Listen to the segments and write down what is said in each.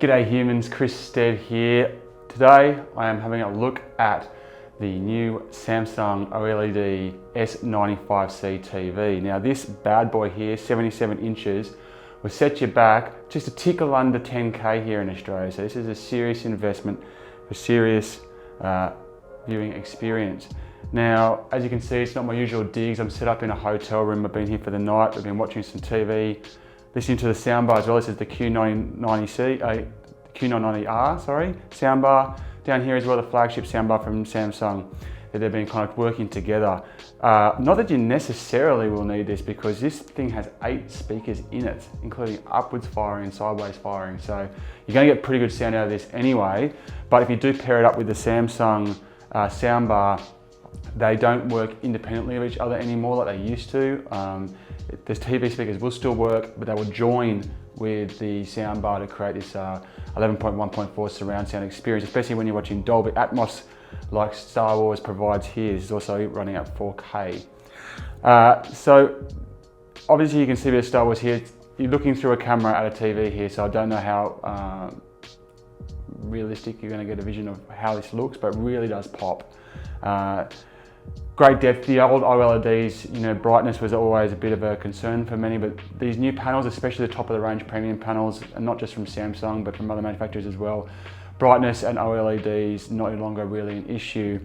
G'day humans, Chris Stead here. Today I am having a look at the new Samsung OLED S95C TV. Now this bad boy here, 77 inches, will set you back just a tickle under 10K here in Australia. So this is a serious investment for serious viewing experience. Now, as you can see, it's not my usual digs. I'm set up in a hotel room. I've been here for the night. I've been watching some TV, listening to the soundbar as well. This is the Q990R, soundbar. Down here as well, the flagship soundbar from Samsung, that they've been kind of working together. Not that you necessarily will need this, because this thing has 8 speakers in it, including upwards firing and sideways firing. So you're going to get pretty good sound out of this anyway. But if you do pair it up with the Samsung soundbar, they don't work independently of each other anymore like they used to. The TV speakers will still work, but they will join with the soundbar to create this 11.1.4 surround sound experience, especially when you're watching Dolby Atmos like Star Wars provides here. This is also running at 4K. So obviously you can see a bit of Star Wars here. You're looking through a camera at a TV here, so I don't know how realistic you're going to get a vision of how this looks, but it really does pop. Great depth. The old OLEDs, brightness was always a bit of a concern for many, but these new panels, especially the top of the range premium panels, and not just from Samsung, but from other manufacturers as well, brightness and OLEDs no longer really an issue.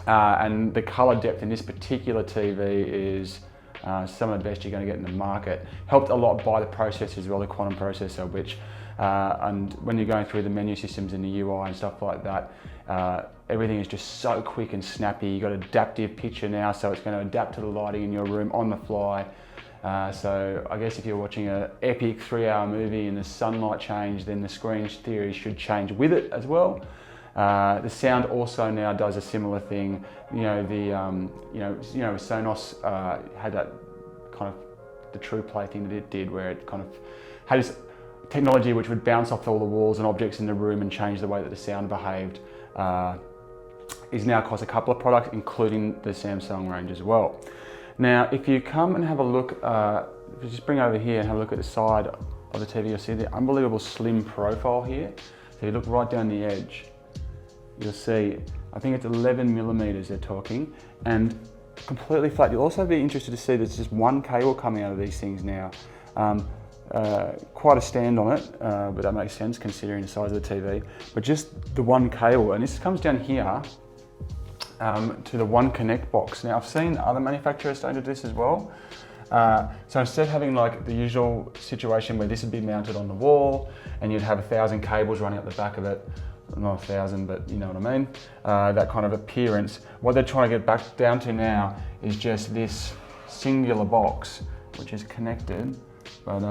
And the color depth in this particular TV is some of the best you're going to get in the market. Helped a lot by the processor as well, the quantum processor, which, and when you're going through the menu systems in the UI and stuff like that, everything is just so quick and snappy. You've got adaptive picture now, so it's going to adapt to the lighting in your room on the fly. So I guess if you're watching an epic 3-hour movie and the sunlight change, then the screen theory should change with it as well. The sound also now does a similar thing. Sonos had that kind of the true play thing that it did, where it kind of had this technology which would bounce off all the walls and objects in the room and change the way that the sound behaved. Is now across a couple of products, including the Samsung range as well. Now, if you come and have a look, if you just bring over here and have a look at the side of the TV, you'll see the unbelievable slim profile here. So you look right down the edge, you'll see, I think it's 11 millimeters they're talking, and completely flat. You'll also be interested to see there's just one cable coming out of these things now. Quite a stand on it, but that makes sense considering the size of the TV. But just the one cable, and this comes down here to the One Connect box. Now I've seen other manufacturers starting to do this as well. So instead of having like the usual situation where this would be mounted on the wall and you'd have 1,000 cables running up the back of it, not 1,000, but you know what I mean, that kind of appearance, what they're trying to get back down to now is just this singular box which is connected. But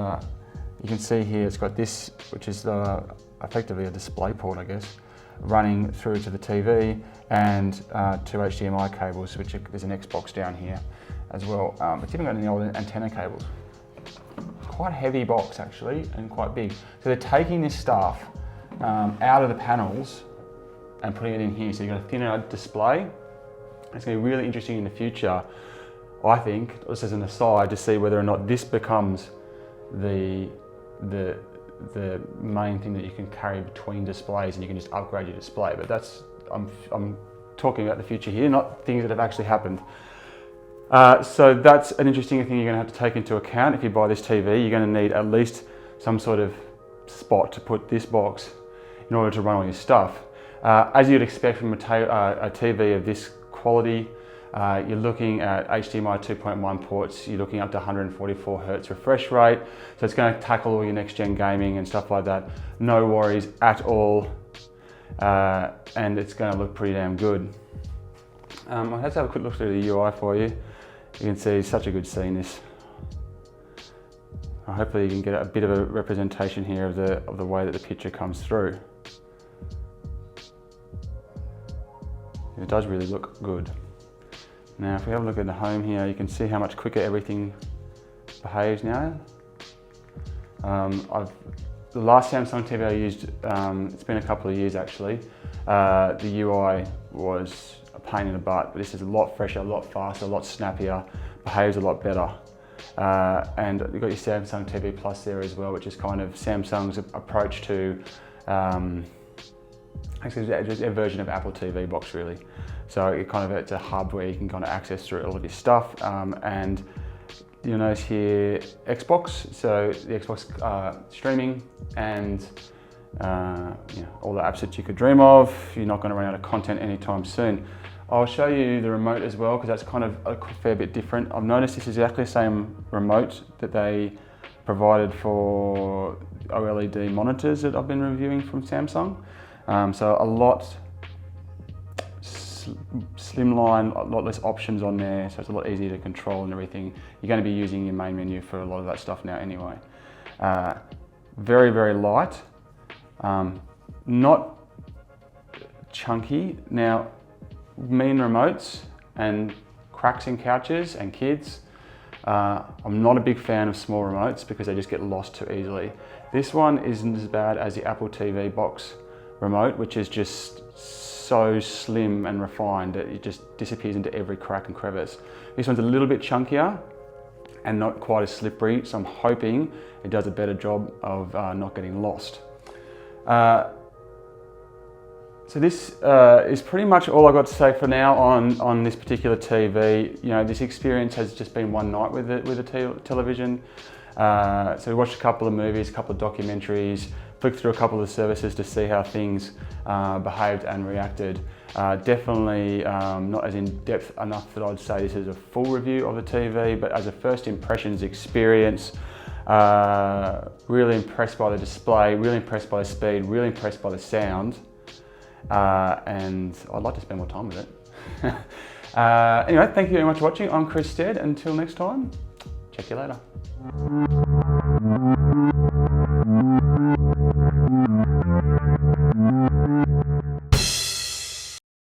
you can see here it's got this, which is effectively a display port, I guess, running through to the TV, and 2 HDMI cables, which there's an Xbox down here as well. It's even got any old antenna cables. Quite a heavy box actually, and quite big. So they're taking this stuff out of the panels and putting it in here. So you've got a thinner display. It's going to be really interesting in the future, I think, just as an aside, to see whether or not this becomes the main thing that you can carry between displays, and you can just upgrade your display. But that's, I'm talking about the future here, not things that have actually happened. So that's an interesting thing you're going to have to take into account. If you buy this TV, you're going to need at least some sort of spot to put this box in order to run all your stuff. As you'd expect from a TV of this quality, you're looking at HDMI 2.1 ports, you're looking up to 144 Hz refresh rate, so it's going to tackle all your next gen gaming and stuff like that. No worries at all, and it's going to look pretty damn good. Let's have a quick look through the UI for you. You can see such a good scene this. Hopefully you can get a bit of a representation here of the way that the picture comes through. It does really look good. Now, if we have a look at the home here, you can see how much quicker everything behaves now. The last Samsung TV I used, it's been a couple of years actually, the UI was a pain in the butt, but this is a lot fresher, a lot faster, a lot snappier, behaves a lot better. And you've got your Samsung TV Plus there as well, which is kind of Samsung's approach to, actually it's a version of Apple TV box really. So it's a hub where you can kind of access through all of your stuff. And you'll notice here Xbox, so the Xbox streaming and all the apps that you could dream of. You're not going to run out of content anytime soon. I'll show you the remote as well, because that's kind of a fair bit different. I've noticed this is exactly the same remote that they provided for OLED monitors that I've been reviewing from Samsung. So a lot slimline, a lot less options on there, so it's a lot easier to control and everything. You're going to be using your main menu for a lot of that stuff now anyway. Very, very light, not chunky. Now, mean remotes and cracks in couches and kids, I'm not a big fan of small remotes because they just get lost too easily. This one isn't as bad as the Apple TV box remote, which is just so slim and refined that it just disappears into every crack and crevice. This one's a little bit chunkier and not quite as slippery, so I'm hoping it does a better job of not getting lost. So this is pretty much all I've got to say for now on this particular TV. You know, this experience has just been one night with the television. So we watched a couple of movies, a couple of documentaries, flicked through a couple of the services to see how things behaved and reacted. Definitely not as in depth enough that I'd say this is a full review of the TV, but as a first impressions experience, really impressed by the display, really impressed by the speed, really impressed by the sound. And I'd like to spend more time with it. Anyway, thank you very much for watching. I'm Chris Stead. Until next time, check you later.